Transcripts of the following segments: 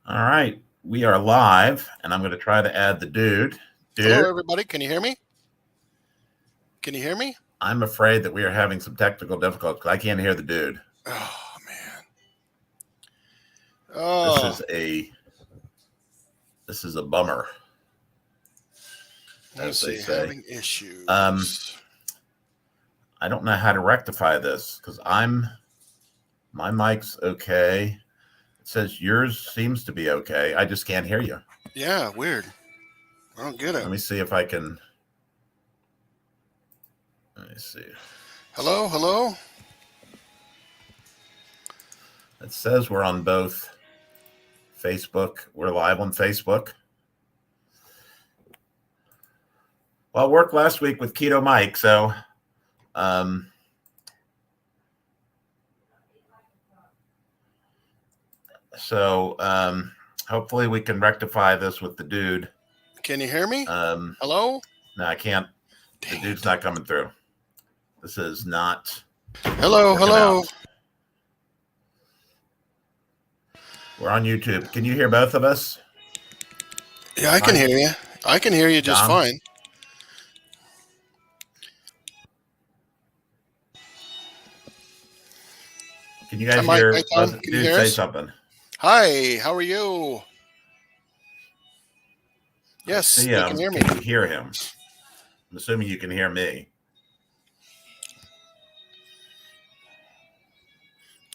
All right, we are live, and I'm going to try to add the dude. Hello, Dude, everybody. Can you hear me? Can you hear me? I'm afraid that we are having some technical difficulties. I can't hear the dude. Oh man. This Oh, is a this is a bummer, let's as they see. say. Having Um, issues. I don't know how to rectify this because my mic's okay. It says yours seems to be okay. I just can't hear you. Yeah, weird. I don't get it. Let me see if I can. Let me see. Hello, hello. It says we're on both Facebook. We're live on Facebook. Well, I worked last week with Keto Mike, so um, hopefully we can rectify this with the dude. Can you hear me? Um, Hello. no, I can't. The Dang dude's it. not coming through. This is not Hello, working out. hello. We're on YouTube. Can you hear both of us? Yeah, I can Mike, hear you. I can hear you just Dom, fine. can you Hi, guys Mike. Hi, hear Tom. both Can you dudes hear say us? something? Hi. How are you? I Yes, see they can him. hear me. Can you hear him? I'm assuming you can hear me.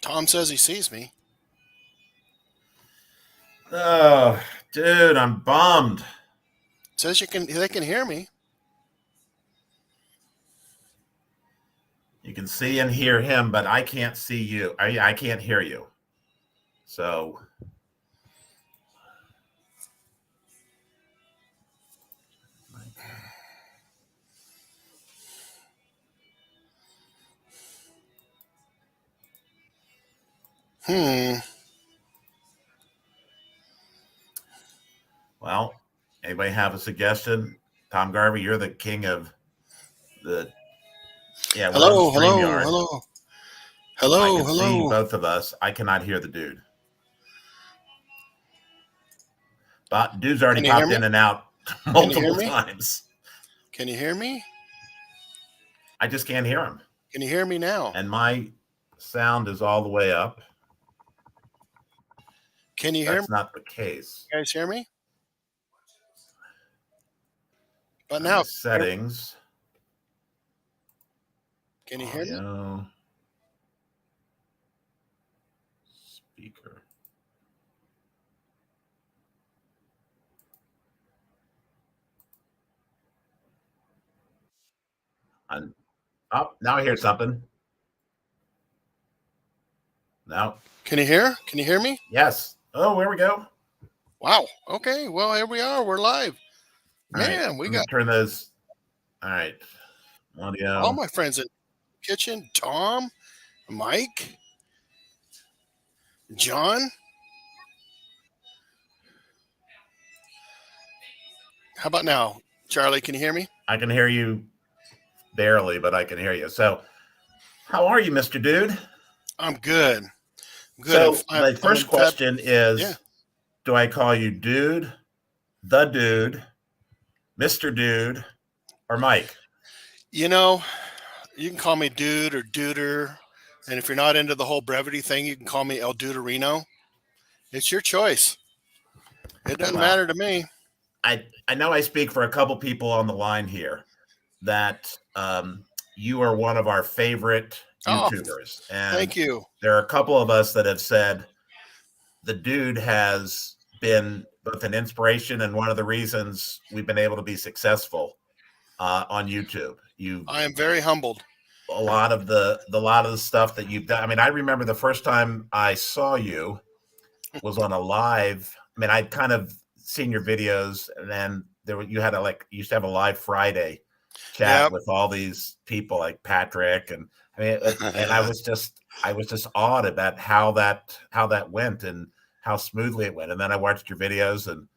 Tom says he sees me. Oh, dude, I'm bummed. Says you can. They can hear me. You can see and hear him, but I can't see you. I can't hear you. So Hmm. well, anybody have a suggestion? Tom Garvey, you're the king of the. Yeah, we're on Hello, hello, StreamYard. hello, I hello, can see hello. both of us. I cannot hear the dude. But dude's already Can you hear popped me? in and out Can you hear multiple me? times. Can you hear me? I just can't hear him. Can you hear me now? And my sound is all the way up. Can you hear me? That's not the case. You guys hear me? But On my now, settings, can you hear me? audio, speaker. Oh, now I hear something. Now, Can you hear? Can you hear me? yes. Oh, there we go. Wow. Okay. Well, here we are. We're live. All right. Man, we Let me got turn those. All right. all Audio. my friends in the kitchen. Tom, Mike, John. How about now? Charlie, can you hear me? I can hear you barely, but I can hear you. So, how are you, Mr. Dude? I'm good. Good. So, my I'm first in fab. question Yeah. is, do I call you Dude, the Dude, Mr. Dude, or Mike? You know, you can call me dude or duder. And if you're not into the whole brevity thing, you can call me El Duderino. It's your choice. It doesn't Well, matter to me. I know I speak for a couple people on the line here that you are one of our favorite Oh, YouTubers. And thank you. there are a couple of us that have said the dude has been both an inspiration and one of the reasons we've been able to be successful on YouTube. You I am very humbled. a lot of the stuff that you've done. I mean, I remember the first time I saw you was on a live. I mean, I'd kind of seen your videos, and then you had you used to have a live Friday chat Yep. with all these people like Patrick, and I mean, and I was just awed about how that went and how smoothly it went. And then I watched your videos, and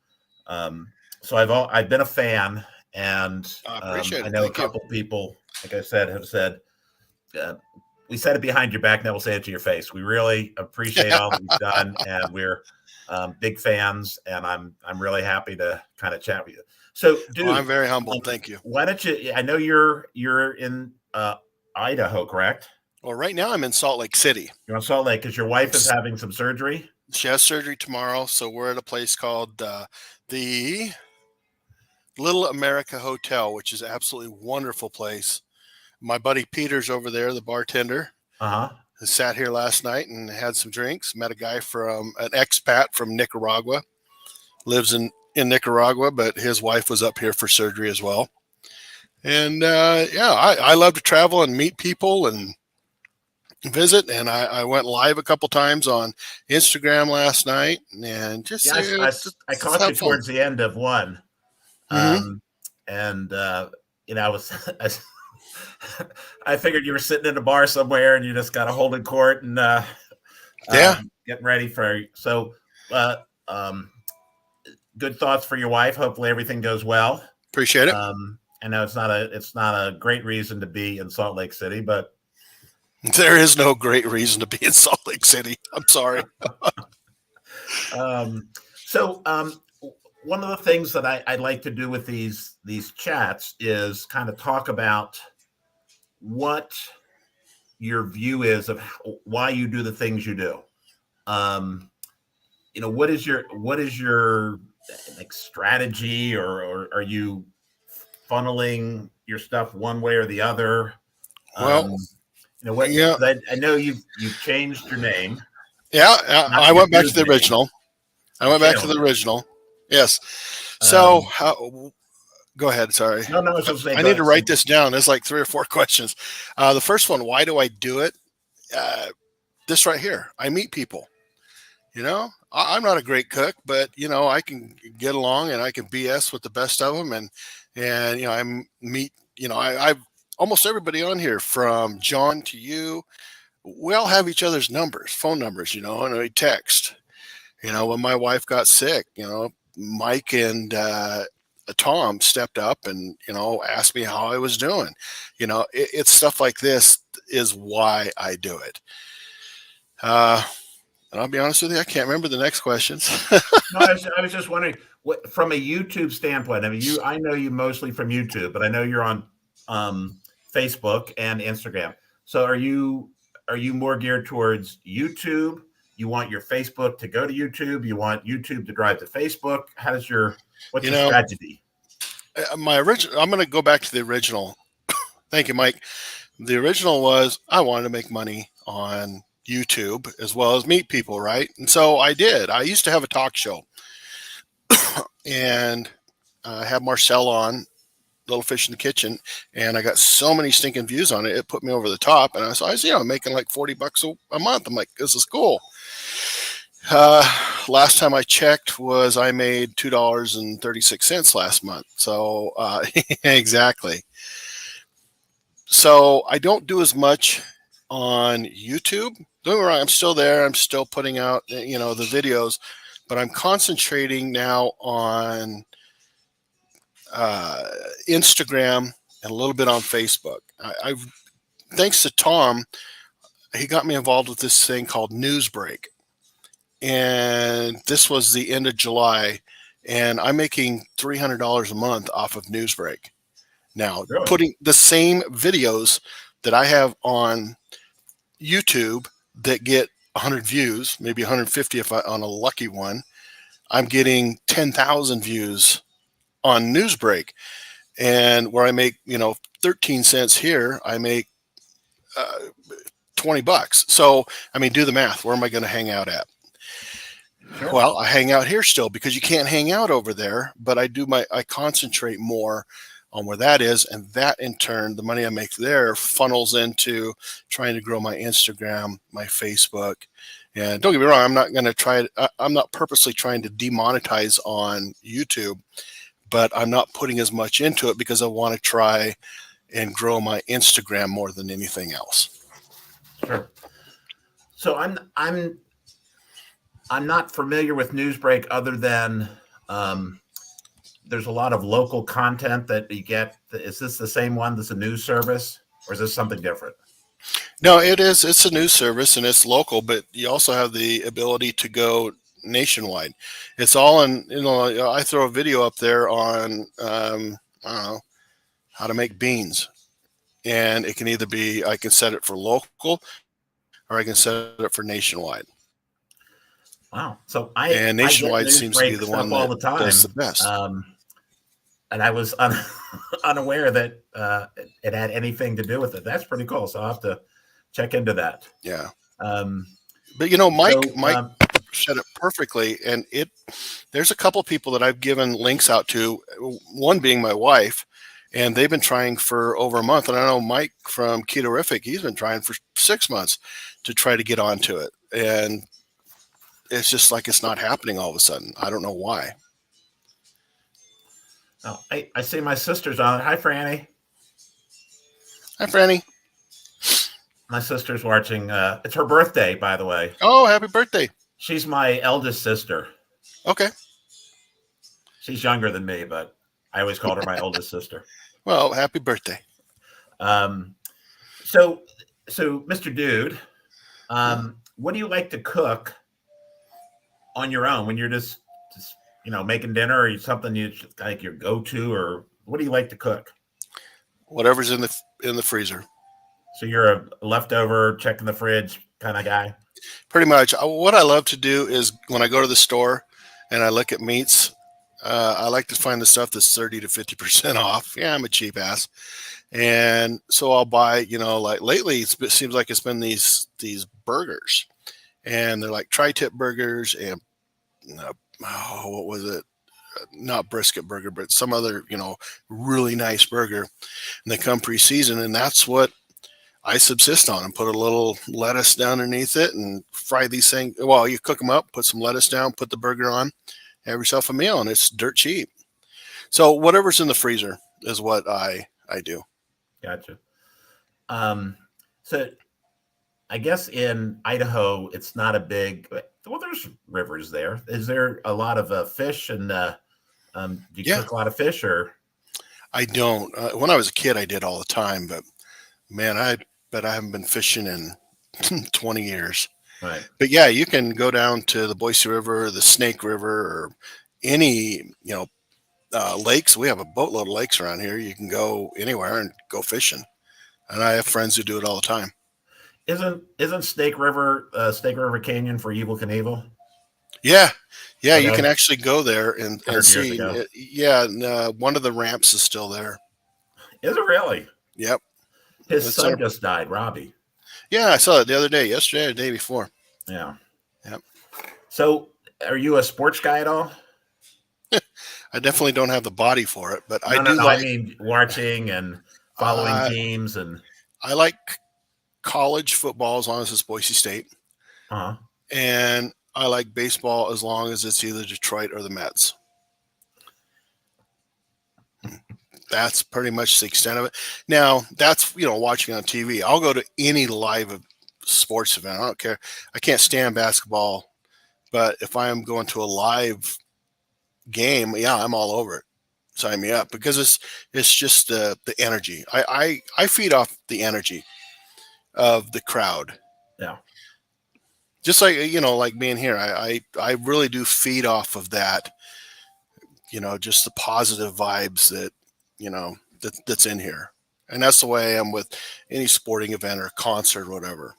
so I've been a fan, and I appreciate I it. know a Thank you. couple people, like I said, have said. Uh, we said it behind your back. Now we'll say it to your face. We really appreciate all that you've done, and we're big fans, and I'm really happy to kind of chat with you. So, Well, I'm dude, very humbled. Thank you. why don't you? I know you're in Idaho, correct? Well, right now I'm in Salt Lake City. You're on Salt Lake because your wife is having some surgery. She has surgery tomorrow, so we're at a place called the Little America Hotel, which is an absolutely wonderful place. My buddy Peter's over there, the bartender. Uh-huh. Sat here last night and had some drinks. Met a guy from an expat from Nicaragua. Lives in Nicaragua, but his wife was up here for surgery as well. And I love to travel and meet people and visit. And I went live a couple times on Instagram last night and just I caught you towards the end of one. Mm-hmm. I figured you were sitting in a bar somewhere and you just got a holding court and getting ready for. So, good thoughts for your wife. Hopefully everything goes well. Appreciate it. I know it's not a great reason to be in Salt Lake City, but there is no great reason to be in Salt Lake City. I'm sorry. One of the things that I like to do with these chats is kind of talk about what your view is of why you do the things you do. What is your like strategy, or are you funneling your stuff one way or the other? Well, I know you've changed your name. Yeah, I went back to the original. Yes. So, go ahead. Sorry. No, I need to write this down. There's like 3 or 4 questions. The first one, why do I do it? This right here. I meet people. I'm not a great cook, but I can get along and I can BS with the best of them, and I meet. I've almost everybody on here, from John to you. We all have each other's phone numbers, and we text. When my wife got sick, Mike and Tom stepped up and, asked me how I was doing. It's stuff like this is why I do it. And I'll be honest with you, I can't remember the next questions. No, I was just wondering, from a YouTube standpoint. I mean, I know you mostly from YouTube, but I know you're on Facebook and Instagram. So are you more geared towards YouTube? You want your Facebook to go to YouTube? You want YouTube to drive to Facebook? What's your strategy? I'm going to go back to the original. Thank you, Mike. The original was I wanted to make money on YouTube as well as meet people, right? And so I did. I used to have a talk show, and I had Marcel on, Little Fish in the Kitchen, and I got so many stinking views on it, it put me over the top. And I was making like $40 a month. I'm like, this is cool. Last time I checked I made $2.36 last month. So exactly. So I don't do as much on YouTube. Don't get me wrong, I'm still there. I'm still putting out, the videos, but I'm concentrating now on Instagram and a little bit on Facebook. Thanks to Tom, he got me involved with this thing called Newsbreak. And this was the end of July, and I'm making $300 a month off of Newsbreak. Now, really? Putting the same videos that I have on YouTube that get 100 views, maybe 150 on a lucky one, I'm getting 10,000 views on Newsbreak. And where I make 13 cents here, I make $20. So do the math. Where am I going to hang out at? Sure. Well, I hang out here still because you can't hang out over there, but I concentrate more on where that is, and that in turn, the money I make there funnels into trying to grow my Instagram, my Facebook. And don't get me wrong, I'm not purposely trying to demonetize on YouTube, but I'm not putting as much into it because I want to try and grow my Instagram more than anything else. Sure. So I'm not familiar with Newsbreak other than there's a lot of local content that you get. Is this the same one that's a news service, or is this something different? No, it is. It's a news service and it's local, but you also have the ability to go nationwide. It's all in, I throw a video up there on, I don't know, how to make beans. And it can either be, I can set it for local or I can set it for nationwide. Wow. So And I nationwide get seems news to be the break one stuff that all the does the time. best. And I was unaware that it had anything to do with it. That's pretty cool. So I'll have to check into that. Yeah. Um, But you know, Mike so said it perfectly, and there's a couple people that I've given links out to, one being my wife, and they've been trying for over a month. And I know Mike from Ketorific, he's been trying for 6 months to try to get onto it. And it's just like it's not happening all of a sudden. I don't know why. oh, I see my sister's on. Hi, Franny. Hi, Franny. My sister's watching. It's her birthday, by the way. Oh, happy birthday. She's my eldest sister. Okay. She's younger than me, but I always called her my oldest sister. Well, happy birthday. So Mr. Dude, what do you like to cook on your own when you're just making dinner, or something you like your go-to, or what do you like to cook? Whatever's in the freezer. So you're a leftover, checking the fridge kind of guy? Pretty much. What I love to do is when I go to the store and I look at meats, I like to find the stuff that's 30 to 50% off. Yeah, I'm a cheap ass. And so I'll buy, like lately it seems like it's been these burgers, and they're like tri-tip burgers and what was it? Not brisket burger, but some other, really nice burger. And they come pre-seasoned, and that's what I subsist on, and put a little lettuce down underneath it and fry these things. Well, you cook them up, put some lettuce down, put the burger on, have yourself a meal, and it's dirt cheap. So whatever's in the freezer is what I do. Gotcha. So I guess in Idaho, it's not a big. Well, there's rivers there. Is there a lot of fish, and do you cook a lot of fish, or? I don't. When I was a kid, I did all the time, but man, I bet I haven't been fishing in 20 years. Right. But yeah, you can go down to the Boise River, or the Snake River, or any, lakes. We have a boatload of lakes around here. You can go anywhere and go fishing. And I have friends who do it all the time. Isn't Snake River Canyon for Evel Knievel? Yeah. Yeah, okay. You can actually go there and see. Yeah, one of the ramps is still there. Is it really? Yep. His son just died, Robbie. Yeah, I saw it the other day, yesterday or the day before. Yeah. Yep. So, are you a sports guy at all? I definitely don't have the body for it, but I mean, watching and following teams, and I like college football as long as it's Boise State. Uh-huh. And I like baseball as long as it's either Detroit or the Mets. That's pretty much the extent of it. Now, that's, watching on TV. I'll go to any live sports event. I don't care. I can't stand basketball, but if I am going to a live game, yeah, I'm all over it. Sign me up, because it's just the energy. I feed off the energy of the crowd. Yeah. Just like, like being here, I really do feed off of that, just the positive vibes that, that's in here. And that's the way I am with any sporting event or concert or whatever.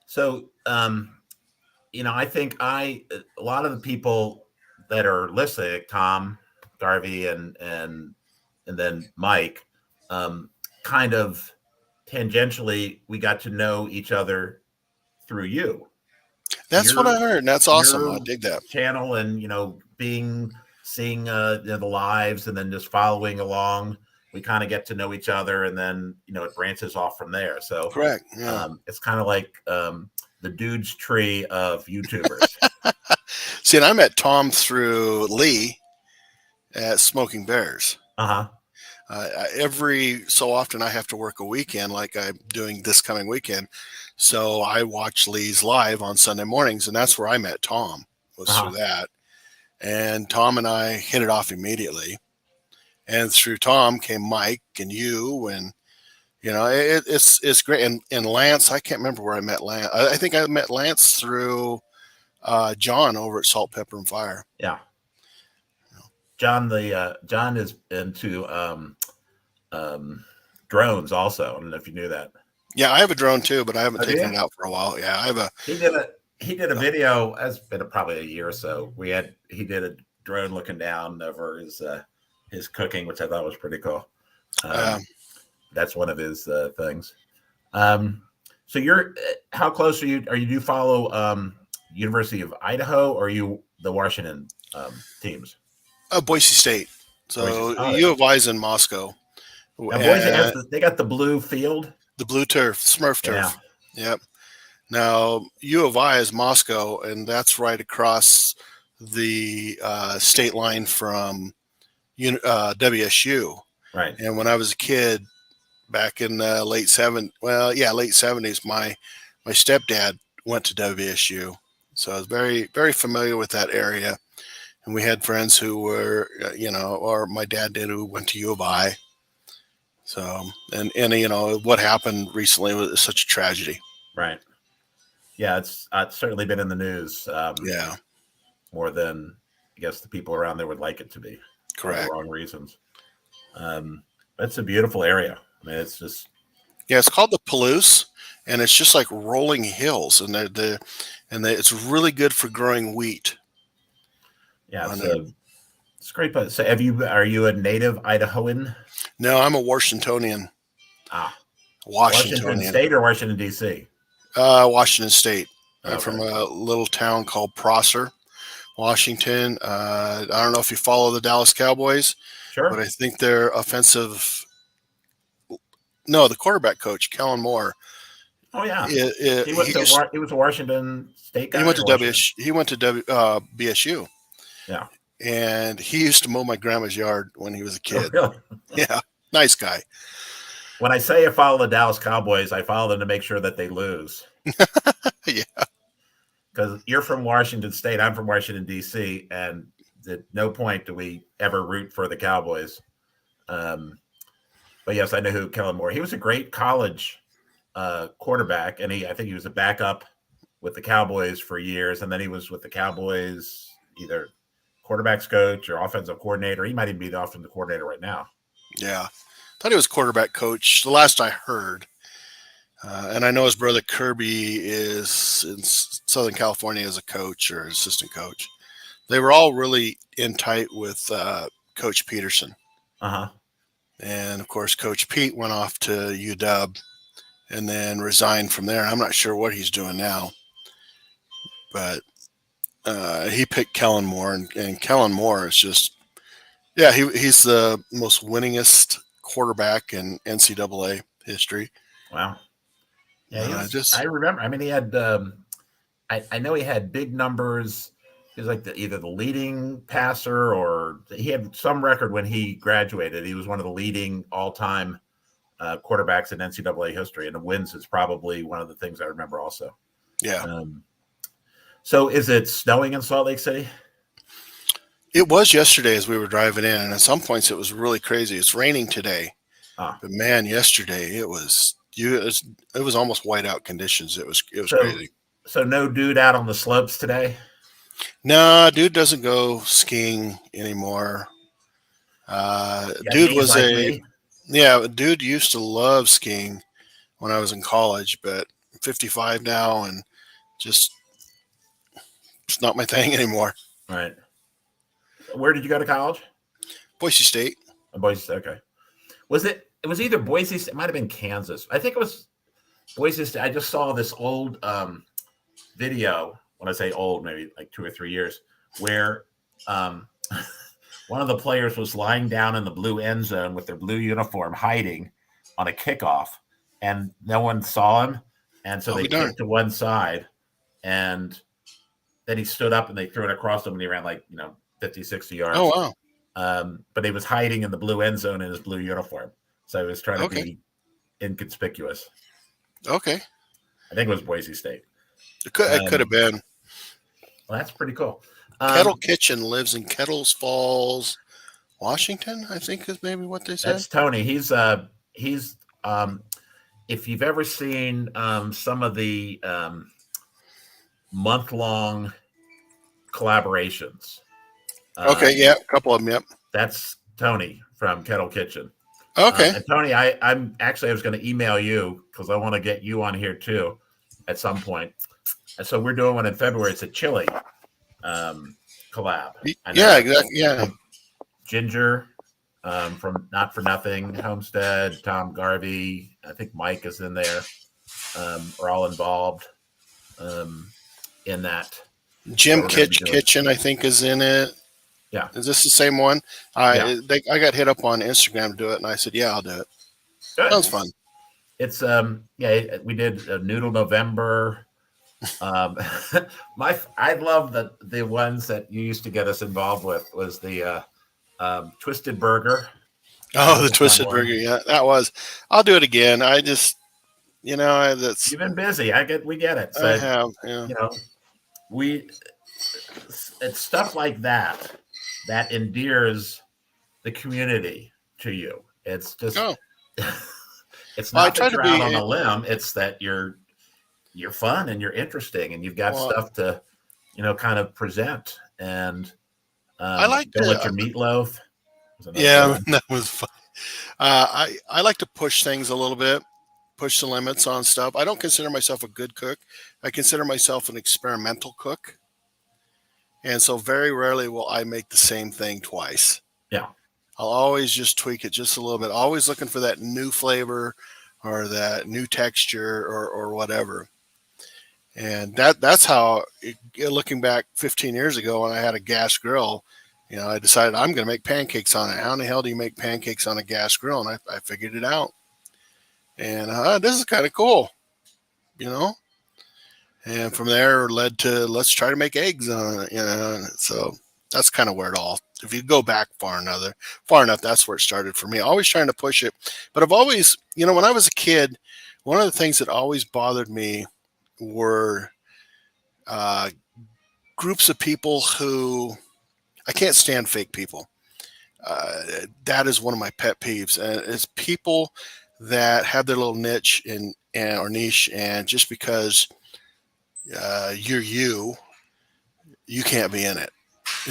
So, I think a lot of the people that are listening, Tom, Darby, and then Mike, kind of tangentially, we got to know each other through you. That's what I heard. And that's awesome. I dig that channel, and seeing the lives, and then just following along. We kind of get to know each other, and then it branches off from there. So correct. Yeah. It's kind of like the dude's tree of YouTubers. See, and I met Tom through Lee at Smoking Bears. Uh-huh. Every so often I have to work a weekend, like I'm doing this coming weekend. So I watch Lee's live on Sunday mornings, and that's where I met Tom, was through that. And Tom and I hit it off immediately. And through Tom came Mike and you, and it's great. And Lance, I can't remember where I met Lance. I think I met Lance through John over at Salt, Pepper, and Fire. Yeah. John John is into drones also. I don't know if you knew that. Yeah, I have a drone too, but I haven't Oh, do taken you? it out for a while. Yeah, I have a. He did a video. It's been probably a year or so. He did a drone looking down over his cooking, which I thought was pretty cool. That's one of his things. So how close are you? Do you follow University of Idaho, or are you the Washington teams? Boise State. So Boise. U of I is in Moscow. Now Boise they got the blue field, the blue turf, Smurf turf. Yeah. Yep. Now U of I is Moscow, and that's right across the state line from WSU. Right. And when I was a kid, back in the late 70s, my stepdad went to WSU, so I was very, very familiar with that area. And we had friends who were, or my dad did, who went to U of I. So, and what happened recently was such a tragedy. Right. Yeah, it's certainly been in the news. More than I guess the people around there would like it to be. Correct. For the wrong reasons. It's a beautiful area. I mean, it's just. Yeah, it's called the Palouse, and it's just like rolling hills, and it's really good for growing wheat. Yeah, it's great. But so, are you a native Idahoan? No, I'm a Washingtonian. Washington State or Washington D.C.? Washington State. I'm Okay. from a little town called Prosser, Washington. I don't know if you follow the Dallas Cowboys, Sure. but I think their offensive. No, the quarterback coach, Kellen Moore. Oh yeah, he was a Washington State guy. He went to BSU. Yeah, and he used to mow my grandma's yard when he was a kid. Oh, really? Yeah, nice guy. When I say I follow the Dallas Cowboys, I follow them to make sure that they lose. Yeah, because you're from Washington State, I'm from Washington D.C., and at no point do we ever root for the Cowboys. But yes, I know who Kellen Moore. He was a great college quarterback, and I think he was a backup with the Cowboys for years, and then he was with the Cowboys either quarterbacks coach or offensive coordinator. He might even be the offensive coordinator right now. Yeah, thought he was quarterback coach. The last I heard, and I know his brother Kirby is in Southern California as a coach or assistant coach. They were all really in tight with Coach Peterson. And of course, Coach Pete went off to UW and then resigned from there. I'm not sure what he's doing now, but he picked Kellen Moore, and Kellen Moore is just, he's the most winningest quarterback in NCAA history. Wow. Yeah, I remember. I mean, he had. I know he had big numbers. He was like either the leading passer, or he had some record when he graduated. He was one of the leading all-time quarterbacks in NCAA history, and the wins is probably one of the things I remember also. Yeah. So is it snowing in Salt Lake City? It was yesterday as we were driving in, and at some points it was really crazy. It's raining today, but man, yesterday it was almost whiteout conditions. It was crazy. So no dude out on the slopes today? No, dude doesn't go skiing anymore. Dude used to love skiing when I was in college, but I'm 55 now and just it's not my thing anymore. Right. Where did you go to college? Boise State. Boise State. Okay. It was either Boise State, it might have been Kansas. I think it was Boise State. I just saw this old video. When I say old, maybe like 2 or 3 years, where one of the players was lying down in the blue end zone with their blue uniform, hiding on a kickoff, and no one saw him, and so they kicked to one side, and then he stood up and they threw it across him, and he ran 50, 60 yards. Oh wow! But he was hiding in the blue end zone in his blue uniform, so he was trying to be inconspicuous. Okay, I think it was Boise State. It could have been. Well, that's pretty cool. Kettle Kitchen lives in Kettles Falls, Washington, I think is maybe what they said. That's Tony. He's if you've ever seen some of the month-long collaborations. Okay, yeah, a couple of them. Yep. That's Tony from Kettle Kitchen. Okay. And Tony, I was going to email you because I want to get you on here too at some point. And so we're doing one in February. It's a chili collab. Yeah, exactly. Yeah. Ginger from Not For Nothing, Homestead, Tom Garvey, I think Mike is in there. Are all involved in that. Jim Kitchen, I think, is in it. Yeah. Is this the same one? I got hit up on Instagram to do it, and I said, "Yeah, I'll do it." Good. Sounds fun. It's we did Noodle November. I love the ones that you used to get us involved with was the Twisted Burger. Oh, the Twisted Burger. Yeah, that was. I'll do it again. I just, that's. You've been busy. We get it. So, I have. Yeah. It's stuff like that endears the community to you. It's just. Oh. It's not that you're out on a limb. It's that you're fun and you're interesting and you've got stuff to, kind of present. And I like Don't Let Your Meatloaf. Yeah, that was fun. I like to push things a little bit, push the limits on stuff. I don't consider myself a good cook. I consider myself an experimental cook. And so very rarely will I make the same thing twice. Yeah. I'll always just tweak it just a little bit, always looking for that new flavor or that new texture or whatever. And that's how, looking back 15 years ago when I had a gas grill, I decided I'm going to make pancakes on it. How in the hell do you make pancakes on a gas grill? And I figured it out. And this is kind of cool, And from there led to let's try to make eggs on it, So that's kind of where it all. If you go back far enough, that's where it started for me. Always trying to push it, but I've always, when I was a kid, one of the things that always bothered me were groups of people who I can't stand fake people. That is one of my pet peeves, and it's people that have their little niche or niche, and just because you're you can't be in it.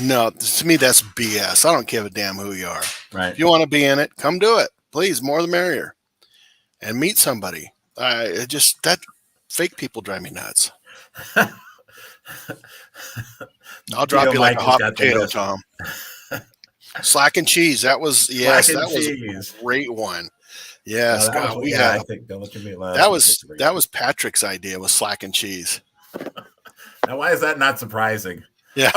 No, to me, that's BS. I don't give a damn who you are. Right. If you want to be in it, come do it. Please, more the merrier. And meet somebody. That fake people drive me nuts. I'll drop you like a hot potato, Tom. Slack and cheese. That was a great one. Yes, I think Don't Let Your Meatloaf. That was Patrick's idea. Was slack and cheese. Now, why is that not surprising? Yeah.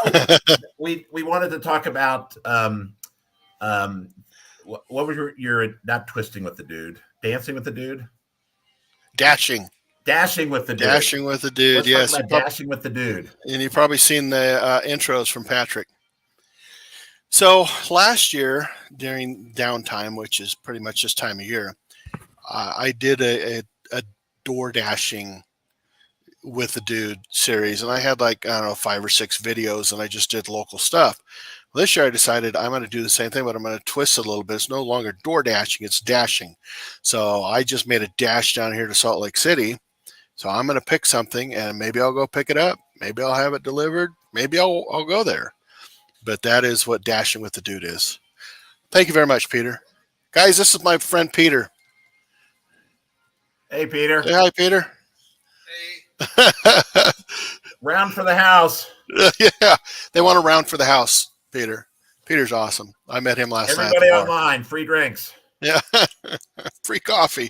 we wanted to talk about what was your not twisting with the dude, dancing with the dude, dashing with the dude, Yes, talk about dashing with the dude. And you've probably seen the intros from Patrick. So last year during downtime, which is pretty much this time of year, I did a door dashing with the dude series, and I had 5 or 6 videos, and I just did local stuff. Well, this year I decided I'm going to do the same thing, but I'm going to twist it a little bit. It's no longer door dashing, it's dashing. So I just made a dash down here to Salt Lake City. So I'm going to pick something, and maybe I'll go pick it up. Maybe I'll have it delivered. Maybe I'll go there. But that is what dashing with the dude is. Thank you very much, Peter. Guys, this is my friend Peter. Hey, Peter. Say hi, Peter. Hey. Round for the house. Yeah, they want a round for the house, Peter. Peter's awesome. I met him last night. Everybody online, free drinks. Yeah, free coffee.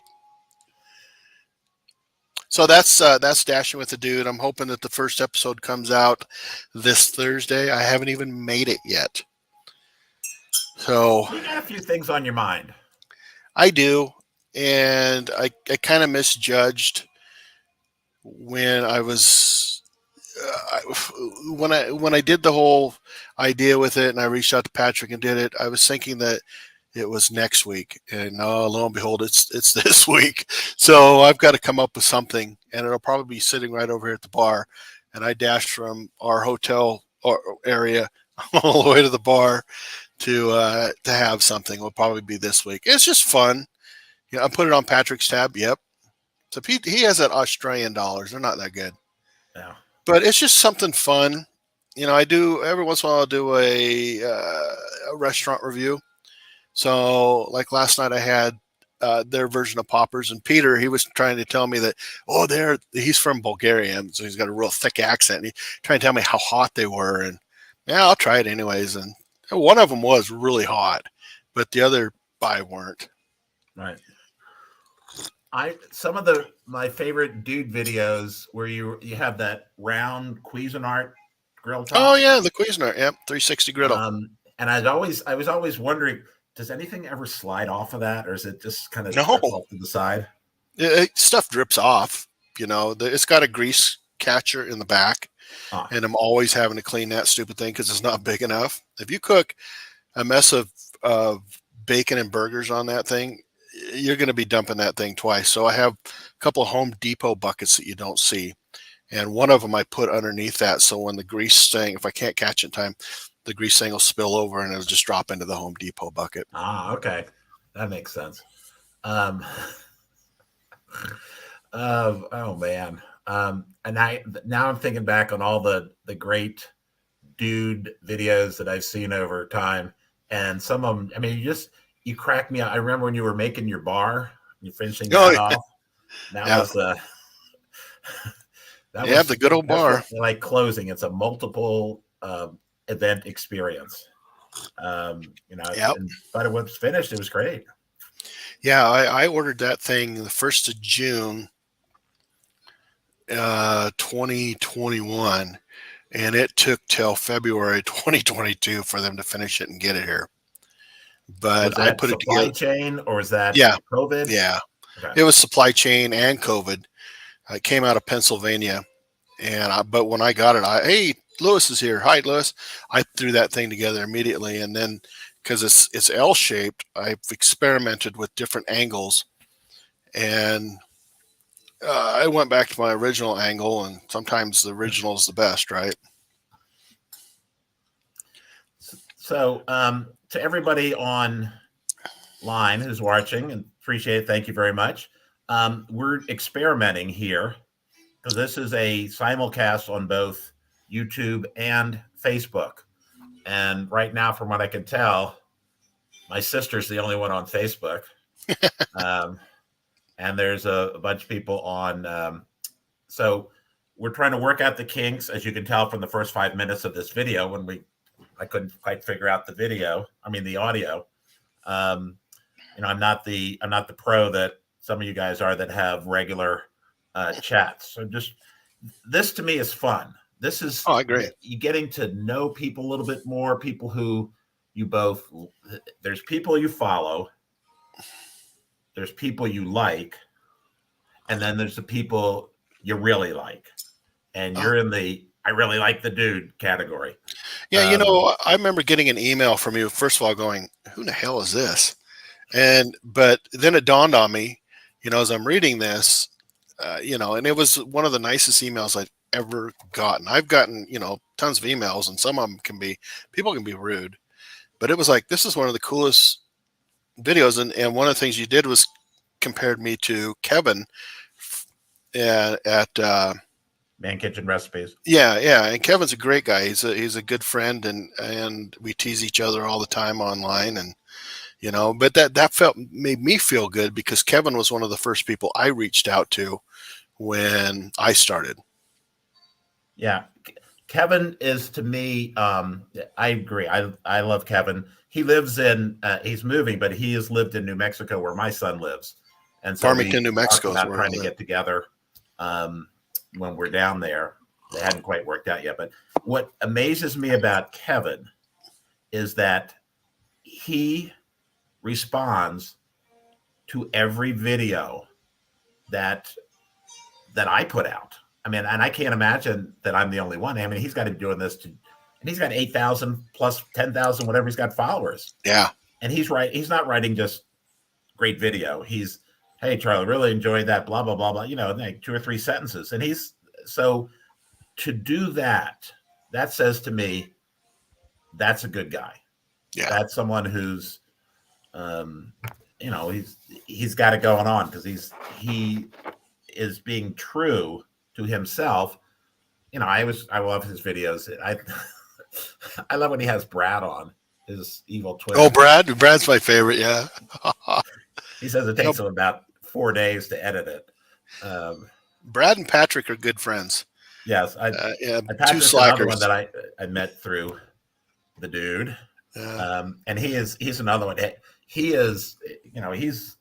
So that's Dashing with the Dude. I'm hoping that the first episode comes out this Thursday. I haven't even made it yet. So you got a few things on your mind. I do, and I kind of misjudged when I was when I did the whole idea with it, and I reached out to Patrick and did it. I was thinking that it was next week, and lo and behold, it's this week. So I've got to come up with something, and it'll probably be sitting right over here at the bar. And I dashed from our hotel area all the way to the bar to have something. Will probably be this week. It's just fun. I put it on Patrick's tab. Yep. So he has that Australian dollars. They're not that good. Yeah. But it's just something fun. I do every once in a while. I'll do a restaurant review. So, like last night, I had their version of poppers, and Peter, he was trying to tell me that, oh, he's from Bulgaria, and so he's got a real thick accent. And he trying to tell me how hot they were, and yeah, I'll try it anyways. And one of them was really hot, but the other five weren't. Right. Some of my favorite dude videos where you have that round Cuisinart grill Oh top. yeah, the Cuisinart, yep, 360 griddle. And I was always wondering, does anything ever slide off of that, or is it just kind of No, drips off to the side? stuff drips off. It's got a grease catcher in the back, Ah, and I'm always having to clean that stupid thing because it's not big enough. If you cook a mess of bacon and burgers on that thing, you're going to be dumping that thing twice. So I have a couple of Home Depot buckets that you don't see, and one of them I put underneath that. So when the grease thing, if I can't catch it in time, the grease thing will spill over and it'll just drop into the Home Depot bucket. okay, that makes sense. Um, oh man. And now I'm thinking back on all the great dude videos that I've seen over time, and some of them. I mean, you crack me up. I remember when you were making your bar, you're finishing Oh that off. That yeah, was yeah, the good old that's what bar. like closing. It's a multiple event experience. Yep. And but it was finished. It was great. Yeah, I ordered that thing the 1st of June, 2021, and it took till February 2022 for them to finish it and get it here. Was But I that put it supply together. chain or was that Yeah, COVID? yeah. Okay. It was supply chain and COVID. It came out of Pennsylvania, but when I got it, hey, Lewis is here. Hi, Lewis. I threw that thing together immediately, and then because it's L shaped, I've experimented with different angles, and I went back to my original angle, and sometimes the original is the best, right? So, to everybody online who's watching, and appreciate it, thank you very much. We're experimenting here because this is a simulcast on both YouTube and Facebook. And right now, from what I can tell, my sister's the only one on Facebook. Um, and there's a bunch of people on. So we're trying to work out the kinks, as you can tell from the first 5 minutes of this video. I couldn't quite figure out the audio. Um, I'm not the pro that some of you guys are that have regular chats. So just this to me is fun. This is Oh, I agree. you getting to know people a little bit more. People who you both there's people you follow, there's people you like, and then there's the people you really like. And Oh, you're in the I really like the dude category. yeah. I remember getting an email from you. First of all, going, "Who the hell is this?" But then it dawned on me, as I'm reading this, and it was one of the nicest emails I've ever gotten. I've gotten, tons of emails, and some of them people can be rude, but it was like, this is one of the coolest videos. And one of the things you did was compared me to Kevin at Man Kitchen Recipes. yeah. And Kevin's a great guy. He's a good friend, and we tease each other all the time online, and but that made me feel good because Kevin was one of the first people I reached out to when I started. Yeah. Kevin is to me, I agree. I love Kevin. He lives he's moving, but he has lived in New Mexico where my son lives. And so we Farmington, New talked Mexico is about where I trying to live. get together when we're down there. They hadn't quite worked out yet. But what amazes me about Kevin is that he responds to every video that I put out. I mean, and I can't imagine that I'm the only one. I mean, he's got to be doing this and he's got 8,000 plus 10,000, whatever he's got followers. Yeah. And he's He's not writing just great video. He's, hey, Charlie, really enjoyed that, blah, blah, blah, blah, like 2 or 3 sentences. And so to do that, that says to me, that's a good guy. Yeah. That's someone who's, he's got it going on because he is being true to himself, you know, I love his videos. I love when he has Brad on, his evil Oh, twin. Brad's my favorite. Yeah. He says it You know, takes him about 4 days to edit it. Um, Brad and Patrick are good friends. yes, Yeah, two Patrick's another one slackers. that I met through the dude, Yeah. and he's another one. He is, you know, he's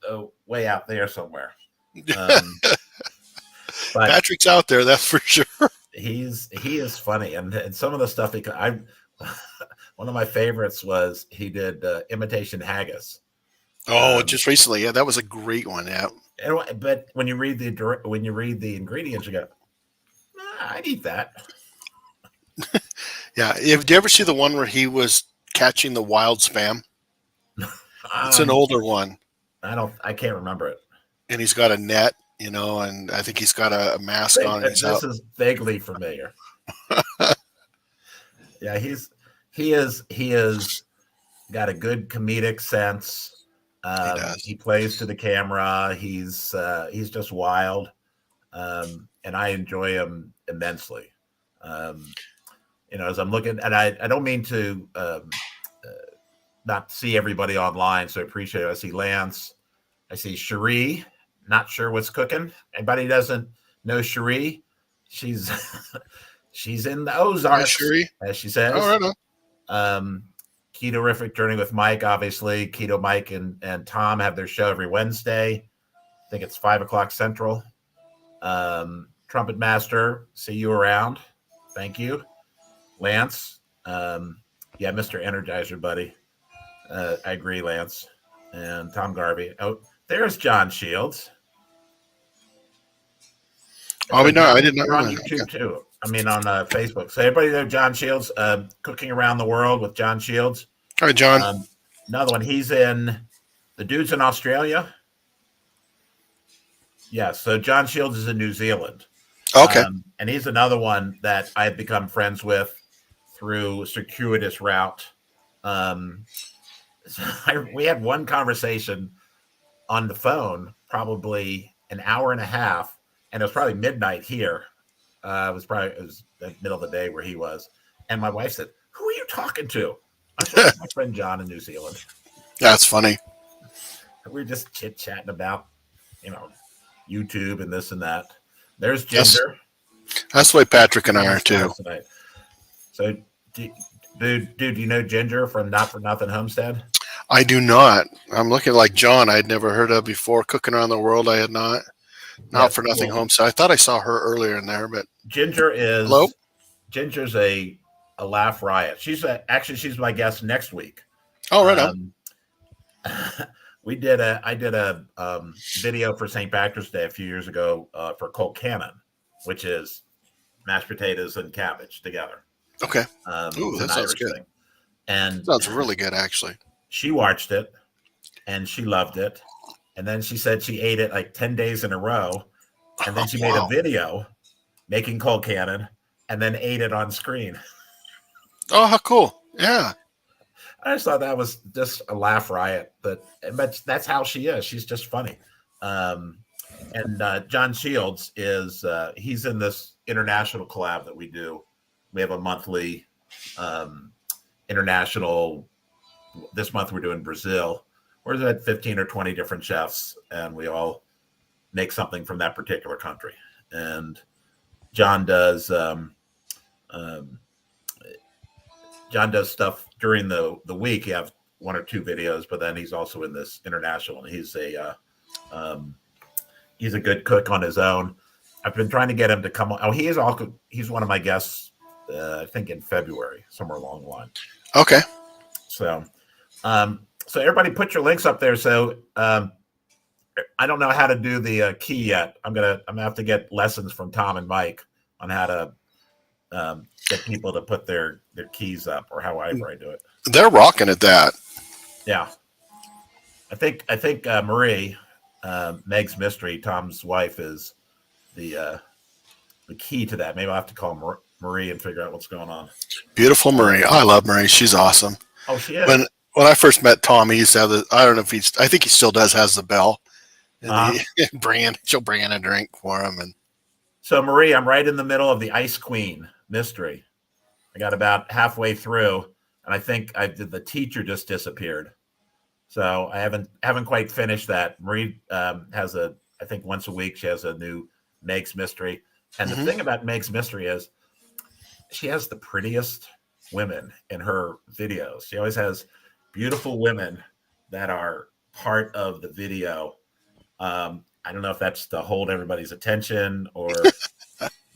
way out there somewhere. Um, but Patrick's out there, that's for sure. he is funny, and some of the stuff I one of my favorites was he did imitation haggis. Oh, Um, just recently. Yeah, that was a great one. Yeah. but when you read the ingredients, you go, I'd eat that. Yeah. Did you ever see the one where he was catching the wild spam? It's an Um, older one, I can't remember it. and he's got a net, and I think he's got a mask on, and he's This out. is vaguely familiar. Yeah, he is got a good comedic sense. He does. He plays to the camera. He's just wild, and I enjoy him immensely. Um, you know, as I'm looking, and I don't mean to not see everybody online, so I appreciate it. I see Lance, I see Cherie. Not sure what's cooking. Anybody doesn't know Cherie? She's she's in the Yeah, Ozarks, Sherry. as she Oh, says. right on. Um, Keto-rific Journey with Mike, obviously. Keto Mike and Tom have their show every Wednesday. I think it's 5 o'clock Central. Trumpet Master, see you around. Thank you. Lance, yeah, Mr. Energizer, buddy. I agree, Lance. And Tom Garvey. Oh, there's John Shields. Oh, So, no, I John, did not you're know on that. Okay. YouTube too. I mean, on Facebook. So, everybody know John Shields, Cooking Around the World with John Shields. All right, John. Another one. He's in the dude's in Australia. Yeah. So, John Shields is in New Zealand. Okay. And he's another one that I've become friends with through a circuitous route. Um, so we had one conversation on the phone, probably an hour and a half, and it was probably midnight here. It was the middle of the day where he was, and my wife said, "Who are you talking to?" I said, "It's my friend John in New Zealand." That's funny. We were just chit chatting about, you know, YouTube and this and that. There's That's Ginger. that's the way Patrick and I are Famous too. guys tonight. So, dude, do you know Ginger from Not for Nothing Homestead? I do not. I'm looking like John. I'd never heard of before. Cooking Around the World. I had not. Not Yes. for Nothing Well, Homestead. I thought I saw her earlier in there, but Ginger hello. is Ginger's a laugh riot. Actually she's my guest next week. Oh, right on. Um, I did a video for St. Patrick's Day a few years ago for Colt Cannon, which is mashed potatoes and cabbage together. Okay. Ooh, It's that an sounds Irish good. thing. And Sounds really good, actually. she watched it and she loved it. And then she said she ate it like 10 days in a row. And then she made a Wow. video making Colt Cannon and then ate it on screen. Oh, how cool. Yeah. I just thought that was just a laugh riot, but that's how she is. She's just funny. And John Shields he's in this international collab that we do. We have a monthly international. This month we're doing Brazil. We're at 15 or 20 different chefs, and we all make something from that particular country. And John does John does stuff during the week. You have one or two videos, but then he's also in this international, and he's a good cook on his own. I've been trying to get him to come on. Oh, he's one of my guests. I think in February, somewhere along the line. Okay. So, so everybody put your links up there. So, I don't know how to do the key yet. I'm gonna have to get lessons from Tom and Mike on how to get people to put their keys up, or however I do it. They're rocking at that. Yeah, I think Marie, Meg's Mystery, Tom's wife, is the key to that. Maybe I'll have to call Marie and figure out what's going on. Beautiful Marie. I love Marie. She's awesome. Oh, she is. When I first met Tom, he used to have I don't know if I think he still does, has the bell. And she'll bring in a drink for him. And So Marie, I'm right in the middle of the Ice Queen mystery. I got about halfway through, and I think the teacher just disappeared. So I haven't quite finished that. Marie has I think once a week she has a new Meg's mystery. And the Hmm. thing about Meg's mystery is she has the prettiest women in her videos. She always has beautiful women that are part of the video. I don't know if that's to hold everybody's attention or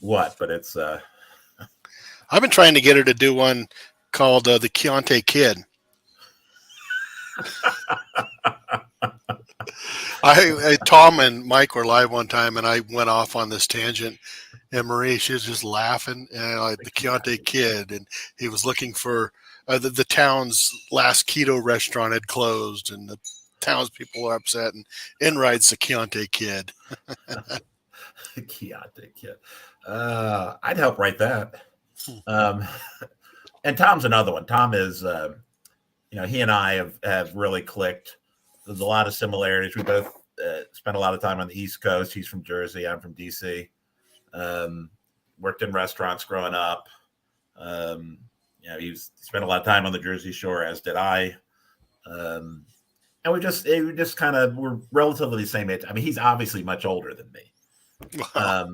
what, but it's I've been trying to get her to do one called the Keontae Kid. Tom and Mike were live one time, and I went off on this tangent. And Marie, she was just laughing, and like the Keontae Kid, and he was looking for the town's last keto restaurant had closed, and the townspeople were upset, and in rides the Keontae Kid. Keontae Kid. I'd help write that. Um, and Tom's another one. Tom is, he and I have really clicked. There's a lot of similarities. We both spent a lot of time on the East Coast. He's from Jersey. I'm from DC. Worked in restaurants growing up. He spent a lot of time on the Jersey Shore, as did I. And we just kind of we're relatively the same age. I mean, he's obviously much older than me. Wow.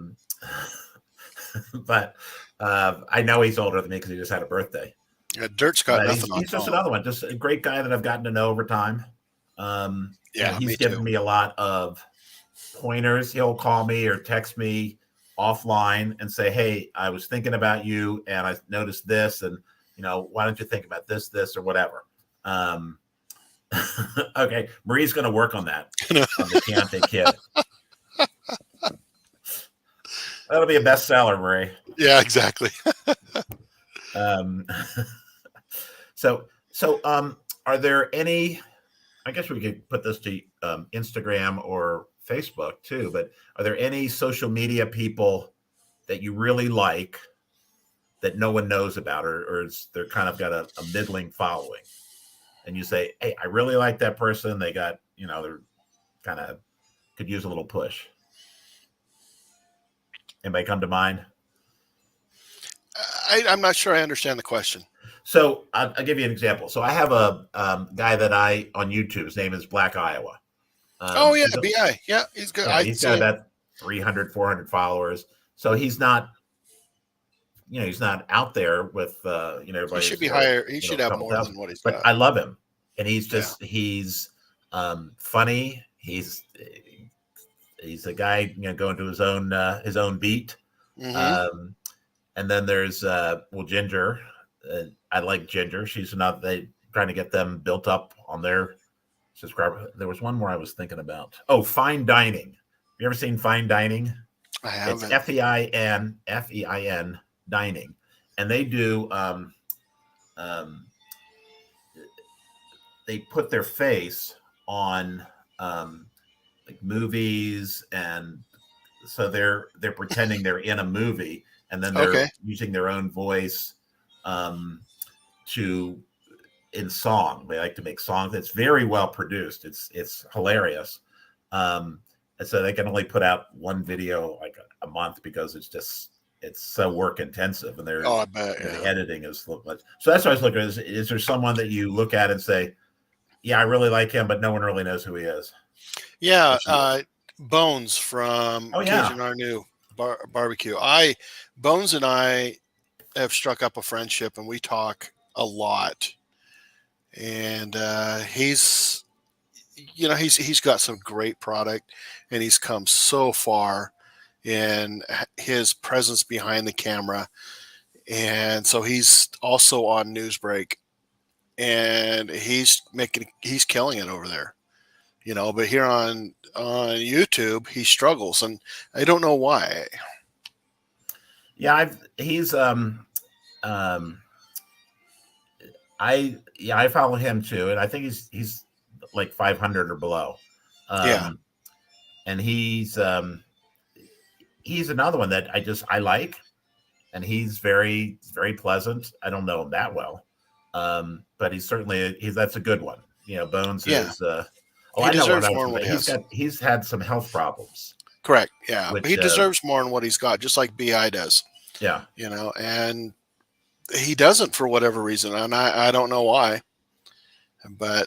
But I know he's older than me because he just had a birthday. Yeah, Dirt's got But nothing on he's just Tom. another one, just a great guy that I've gotten to know over time. Yeah, he's me given too. me a lot of pointers. He'll call me or text me offline and say, "Hey, I was thinking about you, and I noticed this, and why don't you think about this, or whatever." Okay, Marie's going to work on that on the Keontae Kid. That'll be a bestseller, Marie. Yeah, exactly. So, are there any? I guess we could put this to Instagram or Facebook too. But are there any social media people that you really like that no one knows about, or they're kind of got a middling following, and you say, "Hey, I really like that person. They got they're kind of could use a little push." Anybody come to mind? I'm not sure I understand the question. So I'll give you an example. So I have a guy that on YouTube. His name is Black Iowa. Oh yeah, He's BI. Yeah, he's good. yeah, I he's see got him. about 300, 400 followers. So he's not, he's not out there with, He should everybody's, be higher. He should a have couple more thousand. than what he's But got. I love him, and he's Yeah. he's funny. He's a guy, going to his own beat. Mm-hmm. And then there's Ginger. I like Ginger. She's not trying to get them built up on their subscriber. There was one more I was thinking about. Oh, Fine Dining. You ever seen Fine Dining? I It's haven't. FEIN Dining, and they do. They put their face on like movies, and so they're pretending they're in a movie, and then they're Okay. using their own voice to in song. They like to make songs. It's very well produced. It's hilarious. And so they can only put out one video like a month because it's so work intensive, and Oh, I bet. the Yeah. editing is so that's what I was looking at. Is there someone that you look at and say, yeah, I really like him, but no one really knows who he is? Yeah. Or she is. Bones from Oh yeah. Cajun Arnu Barbecue. Bones and I have struck up a friendship, and we talk a lot. And he's got some great product, and he's come so far in his presence behind the camera. And so he's also on Newsbreak, and he's killing it over there. But here on YouTube he struggles, and I don't know why. Yeah, I follow him too, and I think he's like 500 or below. Yeah. And he's another one that I like, and he's very pleasant. I don't know him that well, but that's a good one. Bones Yeah. is. Oh, He I know what deserves I was more going than to what say. he has. He's had some health problems. Correct. Yeah. But which he deserves more than what he's got, just like BI does, yeah. and he doesn't for whatever reason. And I don't know why, but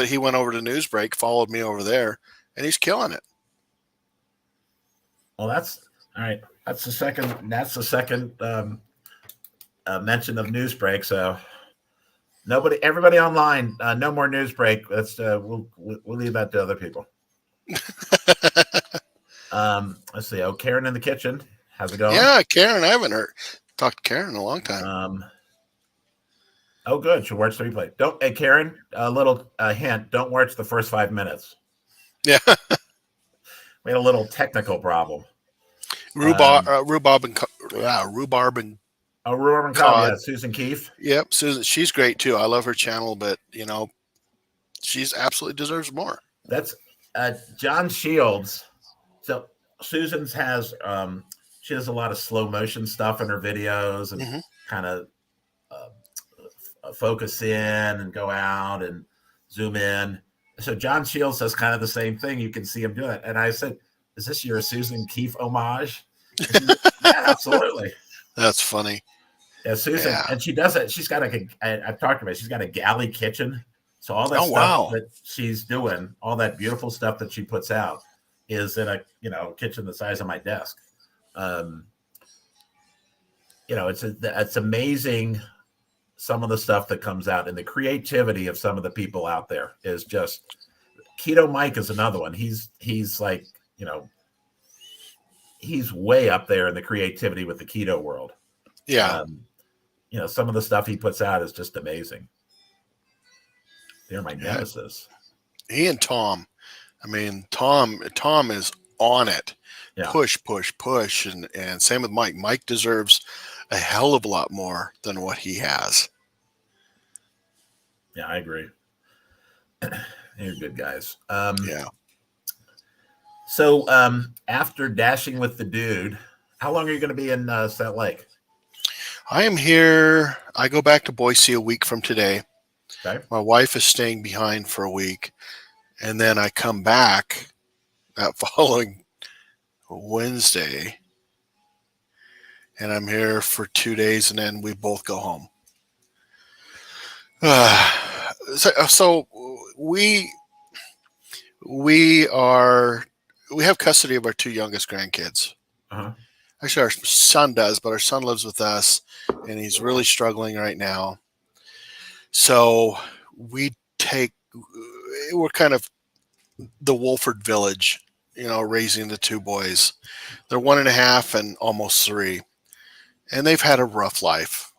he went over to Newsbreak, followed me over there, and he's killing it. Well, that's all right. That's the second. That's the second mention of Newsbreak. So everybody online, no more Newsbreak. Let's we'll leave that to other people. Let's see. Oh, Karen in the kitchen. How's it going? Yeah, Karen, I haven't talked to Karen in a long time. Oh, good. She'll watch the replay. Hey, Karen, a little hint. Don't watch the first 5 minutes. Yeah. We had a little technical problem. Rhubarb and Cobb, yeah, Susan Keefe. Yep, Susan. She's great too. I love her channel, but she's absolutely deserves more. That's John Shields. So Susan's has she does a lot of slow motion stuff in her videos and kind of focus in and go out and zoom in. So John Shields does kind of the same thing. You can see him do it. And I said, "Is this your Susan Keefe homage?" Said, yeah, absolutely. That's funny. Yeah, Susan, and she does it. She's got I've talked about it. She's got a galley kitchen. So all that stuff that she's doing, all that beautiful stuff that she puts out is in a kitchen the size of my desk. It's amazing some of the stuff that comes out, and the creativity of some of the people out there is just. Keto Mike is another one. He's like, he's way up there in the creativity with the keto world. Yeah. Some of the stuff he puts out is just amazing. They're my nemesis. He and Tom. I mean, Tom is on it. Yeah. Push, and same with Mike. Mike deserves a hell of a lot more than what he has. Yeah, I agree. You're good guys. Yeah. So after dashing with the dude, how long are you going to be in Salt Lake? I am here. I go back to Boise a week from today. Okay. My wife is staying behind for a week, and then I come back that following Wednesday, and I'm here for 2 days, and then we both go home. So we have custody of our two youngest grandkids. Uh-huh. Actually, our son does, but our son lives with us, and he's really struggling right now. So we're kind of the Wolford village, raising the two boys. They're 1.5 and almost 3, and they've had a rough life,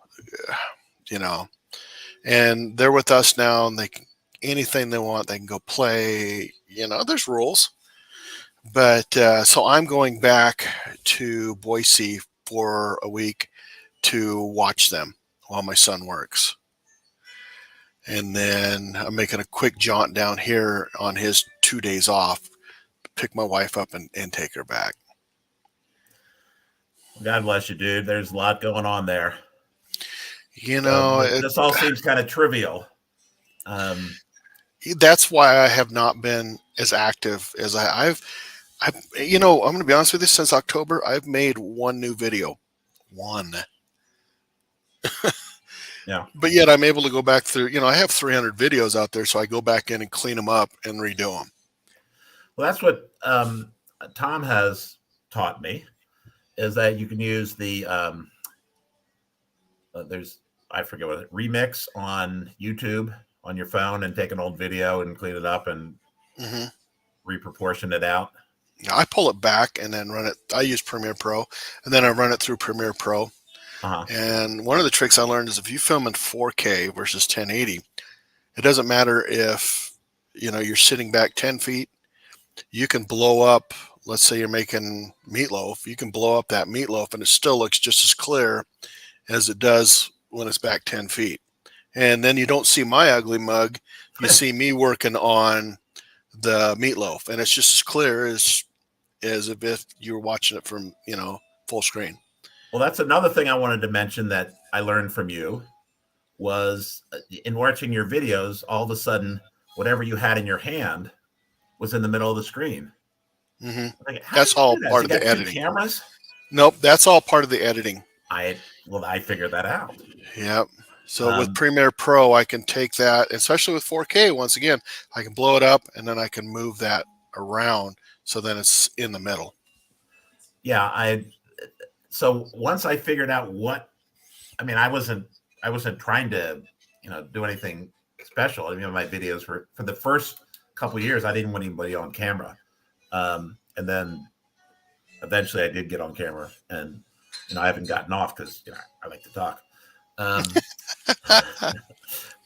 and they're with us now, and anything they want, they can go play. There's rules. But so I'm going back to Boise for a week to watch them while my son works. And then I'm making a quick jaunt down here on his 2 days off, pick my wife up and take her back. God bless you, dude. There's a lot going on there. This all seems kind of trivial. That's why I have not been as active as I'm going to be honest with you. Since October, I've made one new video. One. Yeah. But yet I'm able to go back through, I have 300 videos out there, so I go back in and clean them up and redo them. Well, that's what Tom has taught me, is that you can use the, I forget what remix on YouTube on your phone and take an old video and clean it up and reproportion it out. I pull it back and then run it. I use Premiere Pro, and then I run it through Premiere Pro. And one of the tricks I learned is if you film in 4K versus 1080, it doesn't matter if you're sitting back 10 feet. You can blow up. Let's say you're making meatloaf. You can blow up that meatloaf, and it still looks just as clear as it does when it's back 10 feet. And then you don't see my ugly mug. You see me working on the meatloaf, and it's just as clear as if you were watching it from full screen. Well, that's another thing I wanted to mention that I learned from you was in watching your videos, all of a sudden whatever you had in your hand was in the middle of the screen. Hmm. Like, how That's did you all do that? So part you of the got two editing. cameras? Nope, that's all part of the editing. I figured that out. Yep. So with Um, Premiere Pro, I can take that, especially with 4K. Once again, I can blow it up and then I can move that around so then it's in the middle. yeah, so once I figured out what, I mean, I wasn't trying to, do anything special. I mean, my videos were for the first couple of years, I didn't want anybody on camera. And then eventually I did get on camera, and I haven't gotten off because I like to talk. Um,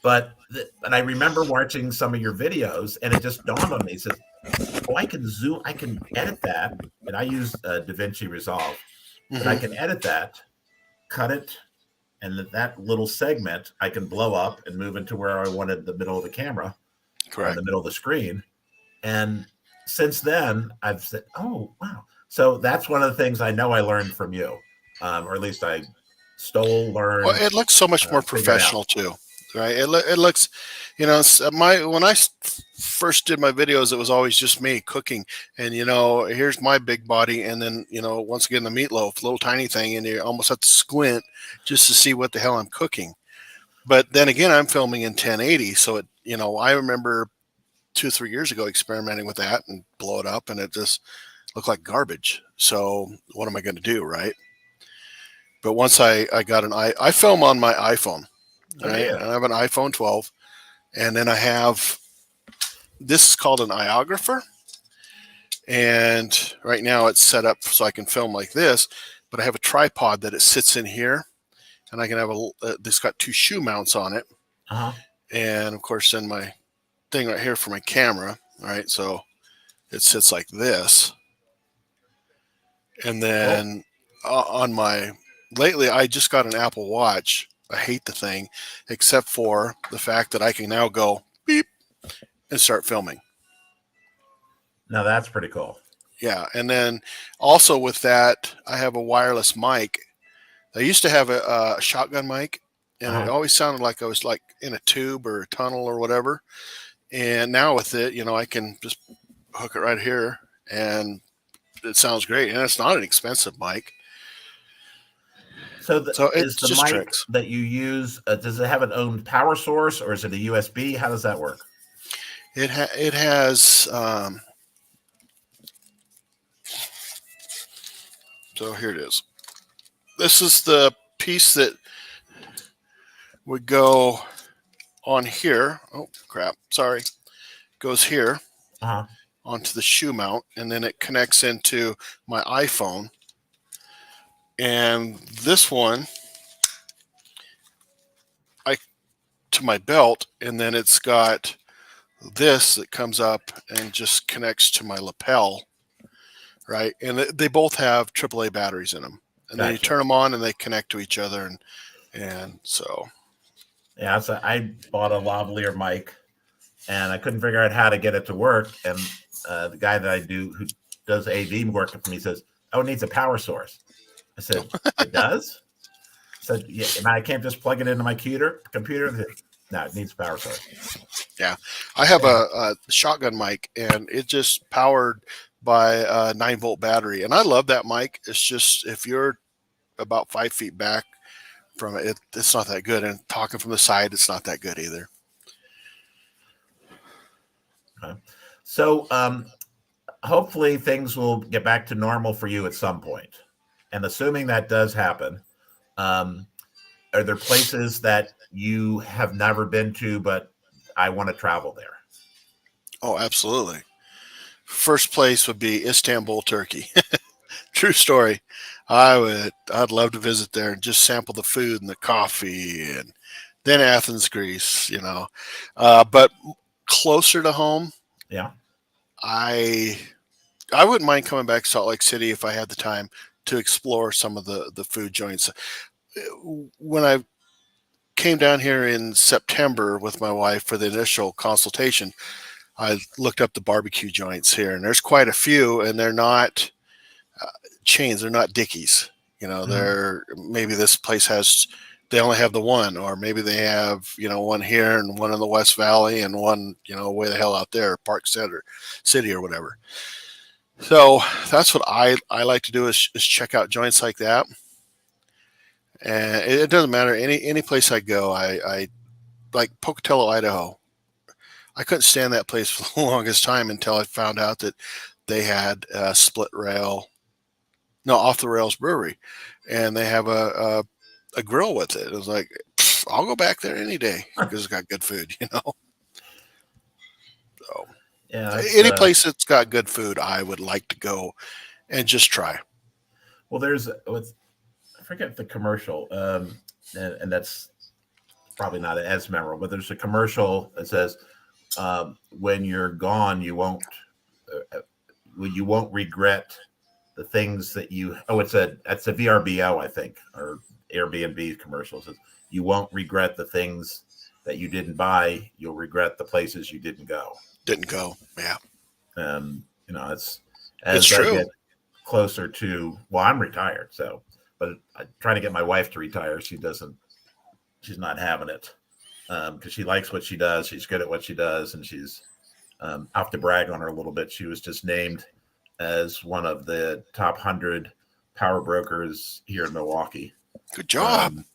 but I remember watching some of your videos, and it just dawned on me. It says, "Oh, I can zoom, I can edit that," and I use DaVinci Resolve, but I Hmm. can edit that, cut it, and that little segment I can blow up and move into where I wanted the middle of the camera or in the Correct. middle of the screen. And since then, I've said, "Oh, wow!" So that's one of the things I know I learned from you, or at least I stole, Well, learned, it looks so much more figured out. professional too, right? It looks, my when I first did my videos, it was always just me cooking, and here's my big body, and then once again the meatloaf, little tiny thing, and you almost have to squint just to see what the hell I'm cooking. But then again, I'm filming in 1080, so I remember 2 or 3 years ago experimenting with that and blow it up, and it just looked like garbage. So what am I going to do, right? But once I got I film on my iPhone, Oh, do right? you? And I have an iPhone 12, and then I have this is called an iographer, and right now it's set up so I can film like this. But I have a tripod that it sits in here, and I can have this got two shoe mounts on it, Uh-huh. and of course then my thing right here for my camera, right? So it sits like this, and Cool. then on my lately I just got an Apple Watch. I hate the thing, except for the fact that I can now go beep and start filming. Now that's pretty cool. Yeah, and then also with that, I have a wireless mic. I used to have a shotgun mic, and it Uh-huh. always sounded like I was like in a tube or a tunnel or whatever. And now with it, I can just hook it right here, and it sounds great. And it's not an expensive mic, So so is it's the just mic tricks. that you use, does it have an own power source, or is it a USB? How does that work? It has. So here it is. This is the piece that would go on here. Oh crap! Sorry, goes here Uh-huh. onto the shoe mount, and then it connects into my iPhone. And this one, I to my belt, and then it's got this that comes up and just connects to my lapel, right? And they both have AAA batteries in them, and then you Gotcha. turn them on and they connect to each other, and so Yeah, so I bought a lavalier mic, and I couldn't figure out how to get it to work. And the guy that I do who does AV work for me says, "Oh, it needs a power source." I said, "It does?" I said, "Yeah, and I can't just plug it into my computer." Said, no, it needs a power source. yeah. I have Yeah. a shotgun mic, and it just powered by a 9-volt battery, and I love that mic. It's just if you're about 5 feet back from it, it's not that good, and talking from the side, it's not that good either. Okay. So hopefully things will get back to normal for you at some point. And assuming that does happen, um, are there places that you have never been to, but I want to travel there? Oh, absolutely. First place would be Istanbul, Turkey. True story. I'd love to visit there and just sample the food and the coffee, and then Athens, Greece, but closer to home, Yeah. I I wouldn't mind coming back to Salt Lake City if I had the time to explore some of the food joints. When I came down here in September with my wife for the initial consultation, I looked up the barbecue joints here, and there's quite a few, and they're not chains. They're not Dickies. Mhm. They're maybe this place has they only have the one, or maybe they have one here and one in the West Valley and one way the hell out there, Park Center City or whatever. So that's what I like to do is check out joints like that. And it doesn't matter any place I go. I like Pocatello, Idaho. I couldn't stand that place for the longest time until I found out that they had a split rail, no, off the rails brewery, and they have a grill with it. It was like, I'll go back there any day because it's got good food, you know. So Yeah, it's any place that's got good food, I would like to go and just try. well, I forget the commercial, and that's probably not as memorable, but there's a commercial that says, "When you're gone, you won't regret the things that you." Oh, it's a VRBO, I think, or Airbnb commercial. It says, "You won't regret the things that you didn't buy. You'll regret the places you didn't go." Didn't go. Yeah, It's it's as I true. get closer to, well, I'm retired, so, but I'm trying to get my wife to retire. She's not having it, because she likes what she does. She's good at what she does, and she's, I have to brag on her a little bit. She was just named as one of the top 100 power brokers here in Milwaukee. Good job. Um,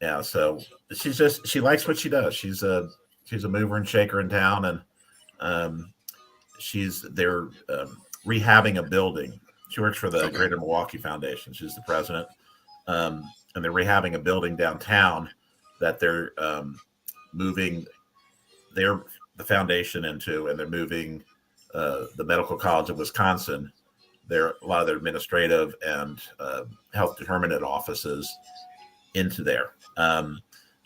yeah, so she likes what she does. She's a mover and shaker in town, and um, they're rehabbing a building. She works for the Okay. Greater Milwaukee Foundation. She's the president, and they're rehabbing a building downtown that they're moving their the foundation into, and they're moving the Medical College of Wisconsin. A lot of their administrative and health determinant offices into there.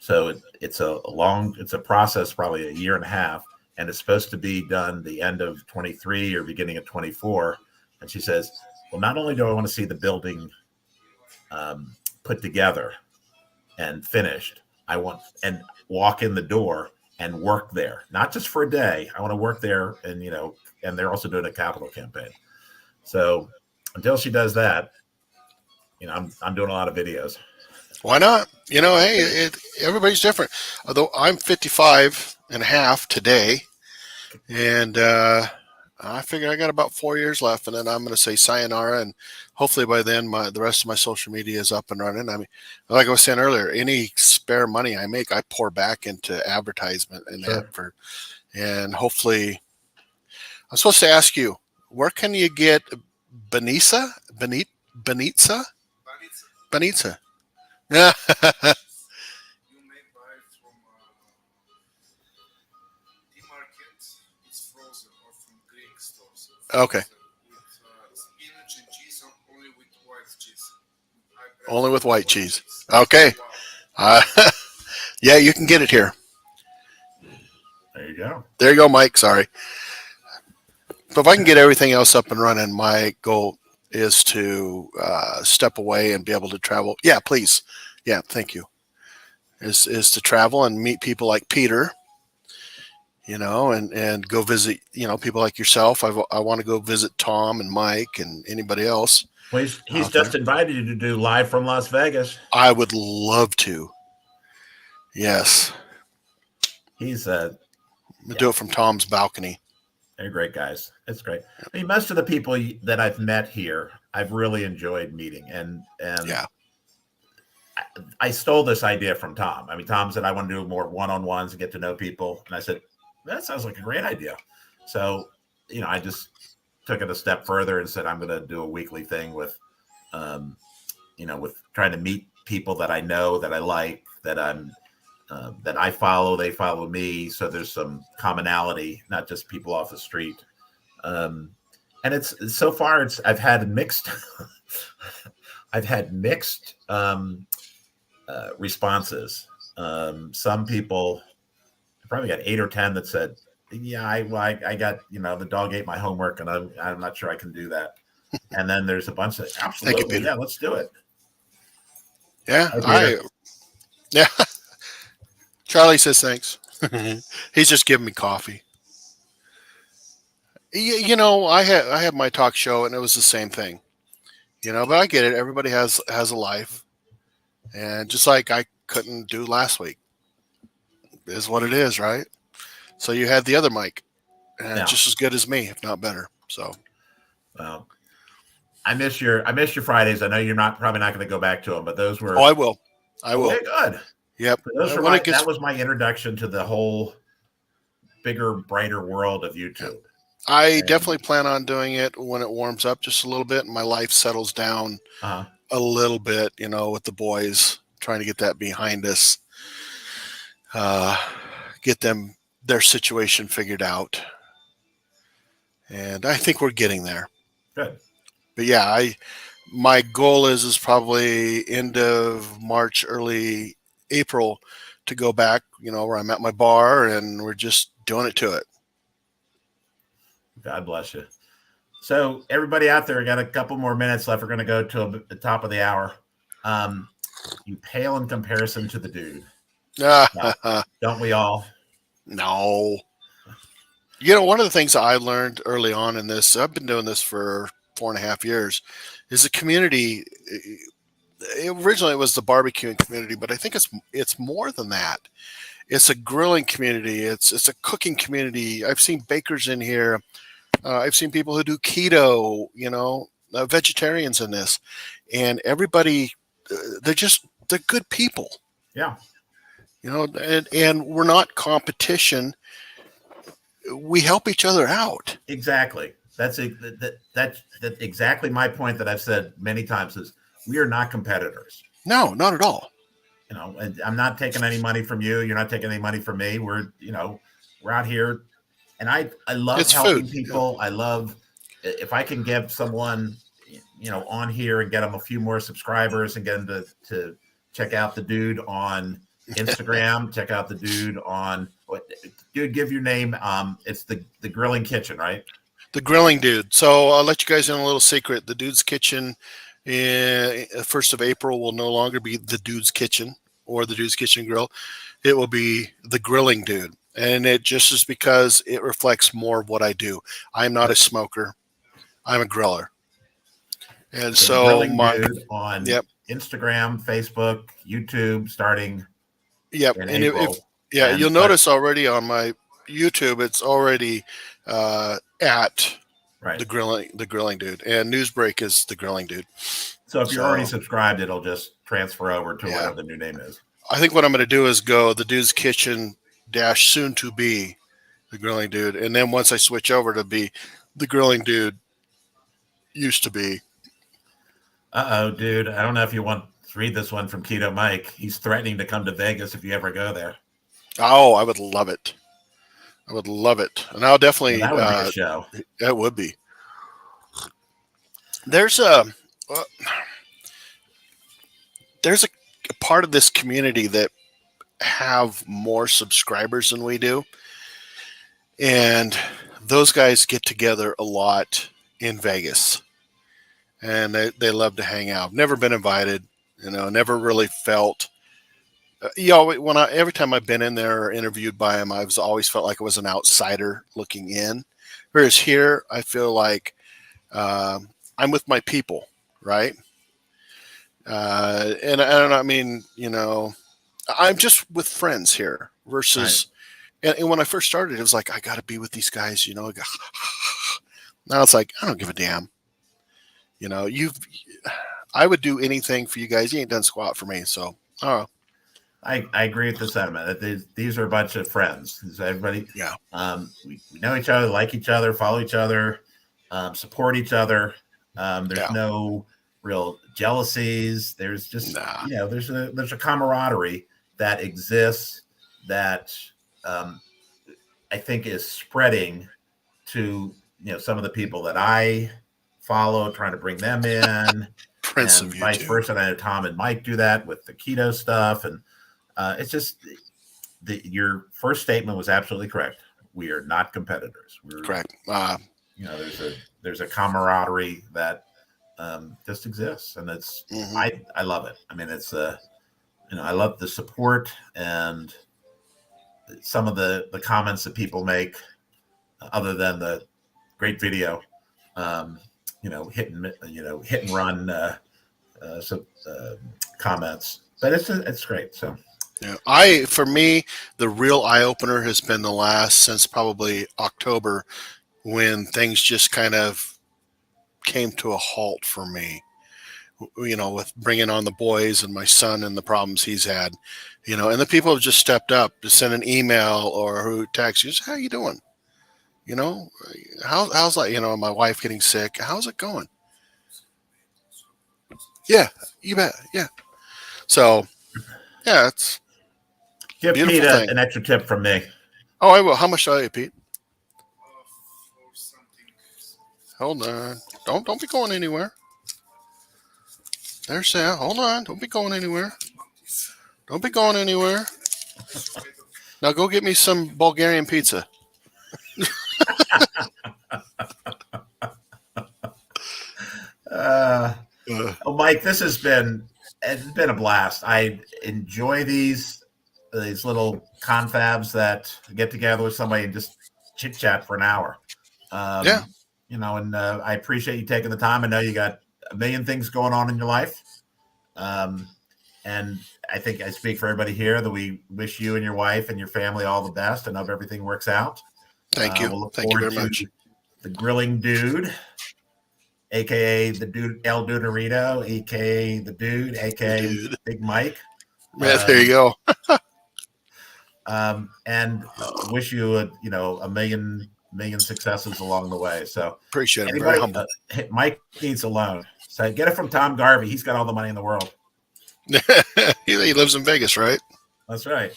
It's a process, probably a year and a half, and it's supposed to be done the end of 23 or beginning of 24. And she says, "Well, not only do I want to see the building put together and finished, I want and walk in the door and work there, not just for a day. I want to work there, and and they're also doing a capital campaign. So until she does that, I'm doing a lot of videos. Why not? You know, hey, everybody's different. Although I'm 55 and a half today, and I figure I got about 4 years left, and then I'm going to say sayonara, and hopefully by then the rest of my social media is up and running. I mean, like I was saying earlier, any spare money I make, I pour back into advertisement and that Sure. and hopefully, I'm supposed to ask you, where can you get Benisa, Benitza, Benitza? Yeah. Okay. Only with white cheese. Okay. Uh, yeah, you can get it here. There you go. There you go, Mike. Sorry. So if I can get everything else up and running, my goal is to step away and be able to travel. Yeah, please. Yeah, thank you. Is to travel and meet people like Peter, and go visit, people like yourself. I want to go visit Tom and Mike and anybody else Well, he's out there. just invited you to do live from Las Vegas. I would love to. Yes, He's yeah, do it from Tom's balcony. they're great guys. It's great. I mean, most of the people that I've met here, I've really enjoyed meeting, and Yeah. I stole this idea from Tom. I mean, Tom said I want to do more one-on-ones and get to know people, and I said that sounds like a great idea. So, I just took it a step further and said I'm going to do a weekly thing um, with trying to meet people that I know, that I like, that I follow, they follow me. So there's some commonality, not just people off the street. Um, and it's so far, I've had mixed, I've had mixed responses. Some people, I probably got 8 or 10 that said, "Yeah, I got the dog ate my homework, and I'm not sure I can do that." And then there's a bunch that Thank you, absolutely, Peter. yeah, let's do it. Yeah, Hi, Peter. yeah. Charlie says thanks. He's just giving me coffee. I had my talk show and it was the same thing. But I get it. Everybody has a life, and just like I couldn't do last week, is what it is, right? So you had the other Mike, and Yeah, just as good as me, if not better. So Well, I miss your Fridays. I know you're probably not going to go back to them, but those Oh, were I will. I will. okay. Good. Yep. So those were When it that gets, was my introduction to the whole bigger, brighter world of yeah. YouTube. I And definitely plan on doing it when it warms up just a little bit and my life settles down uh, a little bit, with the boys, trying to get that behind us, uh, get their situation figured out. And I think we're getting there. good. But yeah, my goal is probably end of March, early April to go back, where I'm at my bar and we're just doing it to it. God bless you. So everybody out there, got a couple more minutes left. We're going to go to the top of the hour. You pale in comparison to the dude. Wow. Don't we all? No. One of the things I learned early on in this, I've been doing this for 4.5 years, is the community. Originally, it was the barbecuing community, but I think it's more than that. It's a grilling community. It's a cooking community. I've seen bakers in here. I've seen people who do keto. Vegetarians in this, and everybody. They're good people. Yeah. And we're not competition. We help each other out. Exactly. That's exactly my point that I've said many times is we are not competitors. No, not at all. And I'm not taking any money from you. You're not taking any money from me. We're out here, and I love It's helping food. Yeah. people. I love if I can get someone on here and get them a few more subscribers and get them to check out the dude on Instagram. Check out the dude on dude. Give your name. It's the Grilling Kitchen, right? The Grilling Dude. So I'll let you guys in a little secret. The Dude's Kitchen, 1st of April, will no longer be the Dude's Kitchen or the Dude's Kitchen Grill. It will be the Grilling Dude, and it just is because it reflects more of what I do. I'm not a smoker. I'm a griller, and So the so Grilling Dude on yep. Instagram, Facebook, YouTube, starting Yep. in And April. you'll notice already on my YouTube, it's already at right. the Grilling Dude, and Newsbreak is the Grilling Dude. So if you're already subscribed, it'll just transfer over to whatever the new name is. I think what I'm going to do is go the Dude's Kitchen dash soon to be the Grilling Dude, and then once I switch over to be the Grilling Dude used to be. Dude, I don't know if you want to read this one from Keto Mike. He's threatening to come to Vegas if you ever go there. Oh, I would love it. I would love it, and I'll definitely. Well, that would be a show. It would be. There's a part of this community that have more subscribers than we do, and those guys get together a lot in Vegas, and they love to hang out. Never been invited, never really felt. Every time I've been in there or interviewed by him, I've always felt like I was an outsider looking in. Whereas here, I feel like I'm with my people, right? And I don't mean, I'm just with friends here versus, and when I first started, it was like, I got to be with these guys, Now it's like, I don't give a damn. I would do anything for you guys. You ain't done squat for me. So, I agree with the sentiment that these are a bunch of friends. Everybody, yeah. We know each other, like each other, follow each other, support each other. There's no real jealousies. There's just there's a camaraderie that exists that I think is spreading to some of the people that I follow, trying to bring them in, Prince and of vice YouTube. versa. And I know Tom and Mike do that with the keto stuff, and it's just your first statement was absolutely correct. We are not competitors. We're correct. There's a camaraderie that just exists, and it's I love it. I mean, it's I love the support and some of the comments that people make, other than the great video, hit and run comments, but it's great. So. Yeah, for me, the real eye opener has been since probably October, when things just kind of came to a halt for me, with bringing on the boys and my son and the problems he's had, and the people have just stepped up to send an email or who text you, how you doing? How's that, my wife getting sick? How's it going? Yeah, you bet. Yeah. So, yeah, it's Give Pete beautiful thing. an extra tip from me. Oh, I will. How much are you, Pete? Hold on. Don't be going anywhere. There's Sam. Hold on. Don't be going anywhere. Don't be going anywhere. Now go get me some Bulgarian pizza. Well, Mike, it's been a blast. I enjoy these little confabs that get together with somebody and just chit chat for an hour. Yeah. And I appreciate you taking the time. I know you got a million things going on in your life. And I think I speak for everybody here that we wish you and your wife and your family all the best and hope everything works out. Thank you. We'll look Thank you forward very much. The Grilling Dude, aka the Dude El Duderito, aka the Dude, aka Dude. Big Mike. Yeah, there you go. And wish you a million successes along the way. So Appreciate it. Anybody, Very humble. Mike needs a loan. So get it from Tom Garvey. He's got all the money in the world. He lives in Vegas, right? That's right.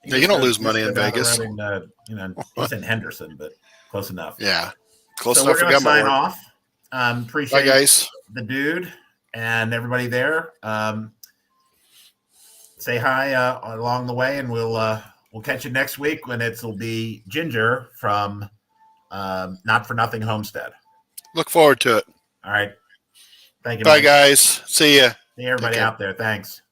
Yeah, you don't lose money in Vegas. He's in Henderson, but close enough. Yeah, close so enough. We're going to sign off. Appreciate Bye, guys. The Dude and everybody there. Say hi along the way, and we'll catch you next week when it'll be Ginger from Not for Nothing Homestead. Look forward to it. All right. Thank you. Bye, Mike. guys. See ya. See everybody out there. Thanks.